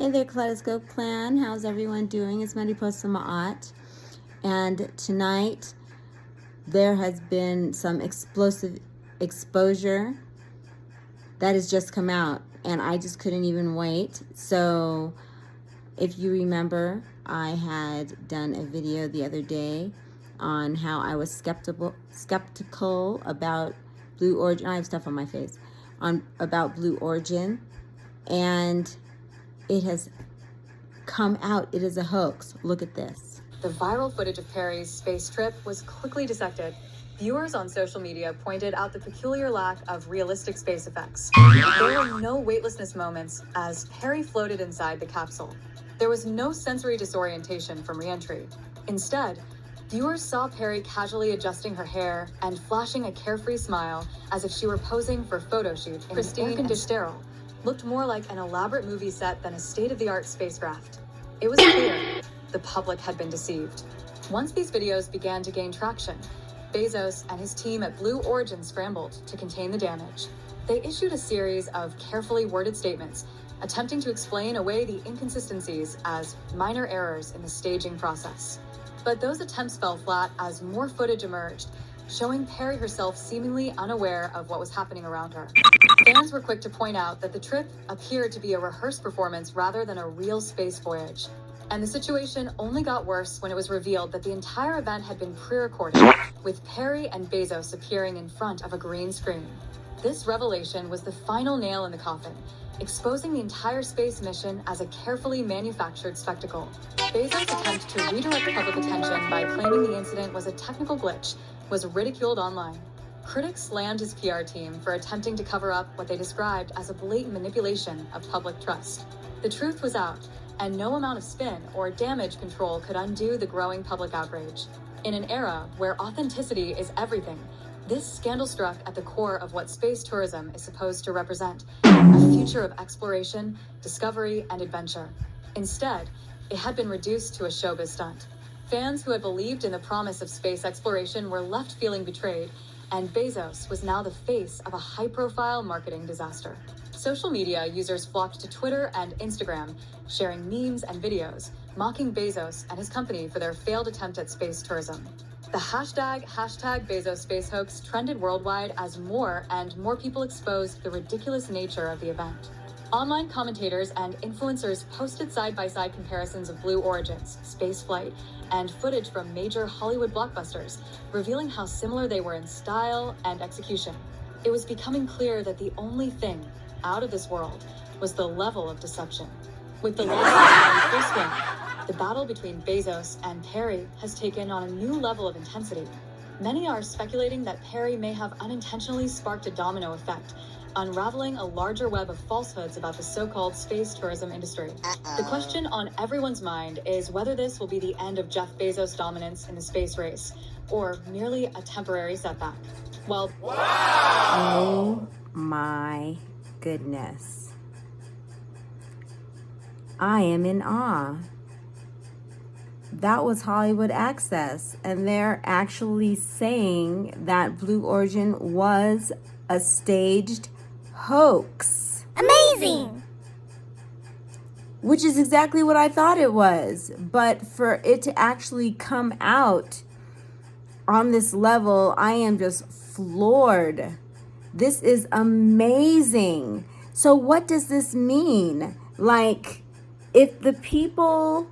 Hey there, Kaleidoscope Klan. How's everyone doing? It's Mariposa Maát. And tonight, there has been some explosive exposure that has just come out, and I just couldn't even wait. So, if you remember, I had done a video the other day on how I was skeptical about Blue Origin. I have stuff on my face about Blue Origin, and it has come out. It is a hoax. Look at this. The viral footage of Perry's space trip was quickly dissected. Viewers on social media pointed out the peculiar lack of realistic space effects. There were no weightlessness moments as Perry floated inside the capsule. There was no sensory disorientation from re-entry. Instead, viewers saw Perry casually adjusting her hair and flashing a carefree smile as if she were posing for a photo shoot in pristine and sterile. Looked more like an elaborate movie set than a state-of-the-art spacecraft. It was clear the public had been deceived. Once these videos began to gain traction, Bezos and his team at Blue Origin scrambled to contain the damage. They issued a series of carefully worded statements, attempting to explain away the inconsistencies as minor errors in the staging process. But those attempts fell flat as more footage emerged, showing Perry herself seemingly unaware of what was happening around her. Fans were quick to point out that the trip appeared to be a rehearsed performance rather than a real space voyage. And the situation only got worse when it was revealed that the entire event had been pre-recorded, with Perry and Bezos appearing in front of a green screen. This revelation was the final nail in the coffin, exposing the entire space mission as a carefully manufactured spectacle. Bezos' attempt to redirect public attention by claiming the incident was a technical glitch was ridiculed online. Critics slammed his PR team for attempting to cover up what they described as a blatant manipulation of public trust. The truth was out, and no amount of spin or damage control could undo the growing public outrage. In an era where authenticity is everything, this scandal struck at the core of what space tourism is supposed to represent, a future of exploration, discovery, and adventure. Instead, it had been reduced to a showbiz stunt. Fans who had believed in the promise of space exploration were left feeling betrayed, and Bezos was now the face of a high-profile marketing disaster. Social media users flocked to Twitter and Instagram, sharing memes and videos, mocking Bezos and his company for their failed attempt at space tourism. The hashtag Bezos space hoax trended worldwide as more and more people exposed the ridiculous nature of the event. Online commentators and influencers posted side-by-side comparisons of Blue Origin's space flight and footage from major Hollywood blockbusters, revealing how similar they were in style and execution. It was becoming clear that the only thing out of this world was the level of deception. With the lawsuit in full swing, the battle between Bezos and Perry has taken on a new level of intensity. Many are speculating that Perry may have unintentionally sparked a domino effect, unraveling a larger web of falsehoods about the so-called space tourism industry. The question on everyone's mind is whether this will be the end of Jeff Bezos' dominance in the space race, or merely a temporary setback. Well, Oh my goodness. I am in awe. That was Hollywood Access, and they're actually saying that Blue Origin was a staged hoax. Amazing! Which is exactly what I thought it was. But for it to actually come out on this level, I am just floored. This is amazing. So what does this mean? Like, if the people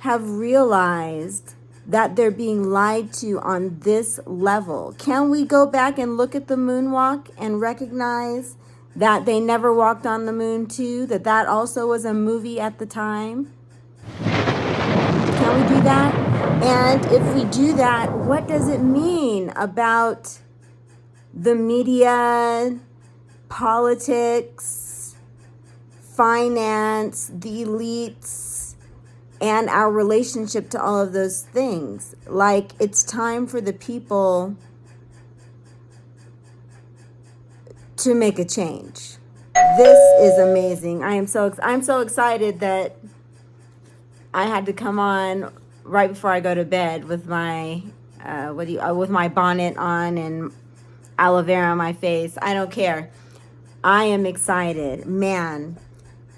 have realized that they're being lied to on this level, can we go back and look at the moonwalk and recognize that they never walked on the moon too, that also was a movie at the time? Can we do that? And if we do that, what does it mean about the media, politics, finance, the elites, and our relationship to all of those things? Like, it's time for the people to make a change. This is amazing. I'm so excited that I had to come on right before I go to bed with my with my bonnet on and aloe vera on my face. I don't care. I am excited. Man,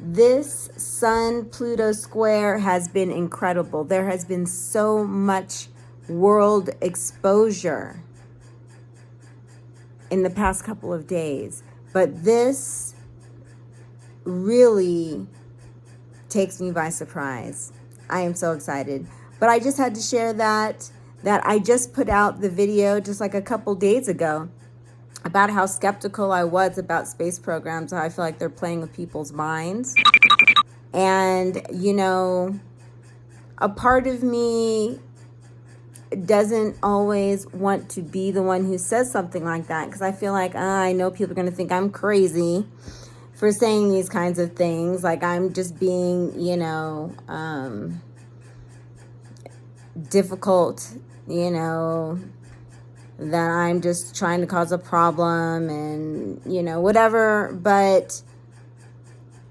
This Sun-Pluto square has been incredible. There has been so much world exposure in the past couple of days. But this really takes me by surprise. I am so excited. But I just had to share that I just put out the video just like a couple days ago about how skeptical I was about space programs. How I feel like they're playing with people's minds. And, you know, a part of me doesn't always want to be the one who says something like that, because I feel like I know people are going to think I'm crazy for saying these kinds of things. Like I'm just being, you know, difficult, you know, that I'm just trying to cause a problem and, you know, whatever. But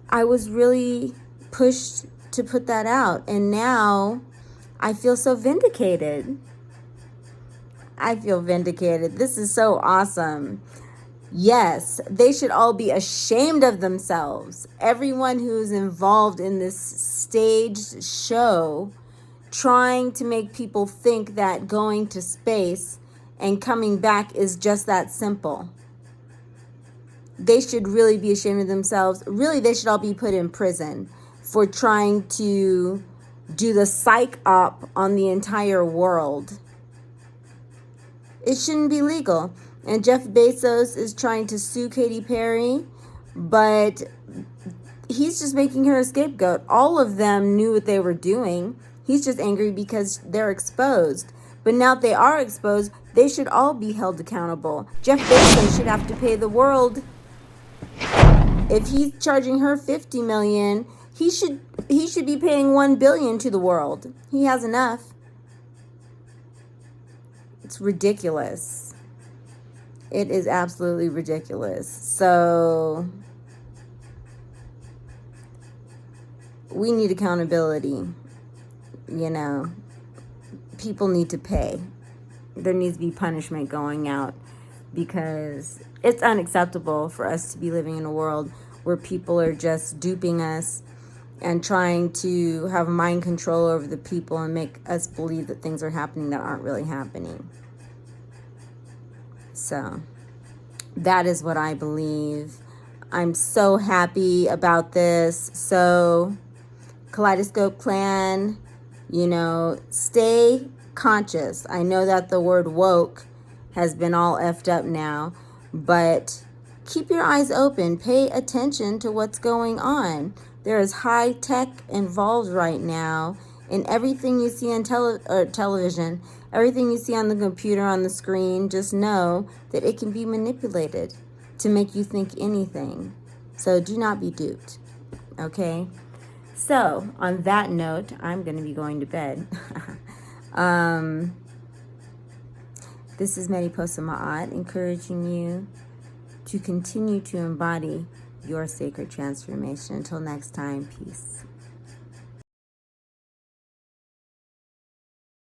I was really pushed to put that out. And now I feel so vindicated. I feel vindicated. This is so awesome. Yes, they should all be ashamed of themselves. Everyone who's involved in this staged show trying to make people think that going to space and coming back is just that simple. They should really be ashamed of themselves. Really, they should all be put in prison for trying to do the psych-op on the entire world. It shouldn't be legal. And Jeff Bezos is trying to sue Katy Perry, but he's just making her a scapegoat. All of them knew what they were doing. He's just angry because they're exposed. But now that they are exposed, they should all be held accountable. Jeff Bezos should have to pay the world. If he's charging her $50 million, he should be paying $1 billion to the world. He has enough. It's ridiculous. It is absolutely ridiculous. So we need accountability. You know, people need to pay. There needs to be punishment going out, because it's unacceptable for us to be living in a world where people are just duping us and trying to have mind control over the people and make us believe that things are happening that aren't really happening. So that is what I believe. I'm so happy about this. So Kaleidoscope Klan, you know, stay conscious. I know that the word woke has been all effed up now, but keep your eyes open. Pay attention to what's going on. There is high tech involved right now in everything you see on television, everything you see on the computer, on the screen. Just know that it can be manipulated to make you think anything. So do not be duped. Okay? So on that note, I'm going to be going to bed. This is Mariposa Maát, encouraging you to continue to embody your sacred transformation. Until next time, peace.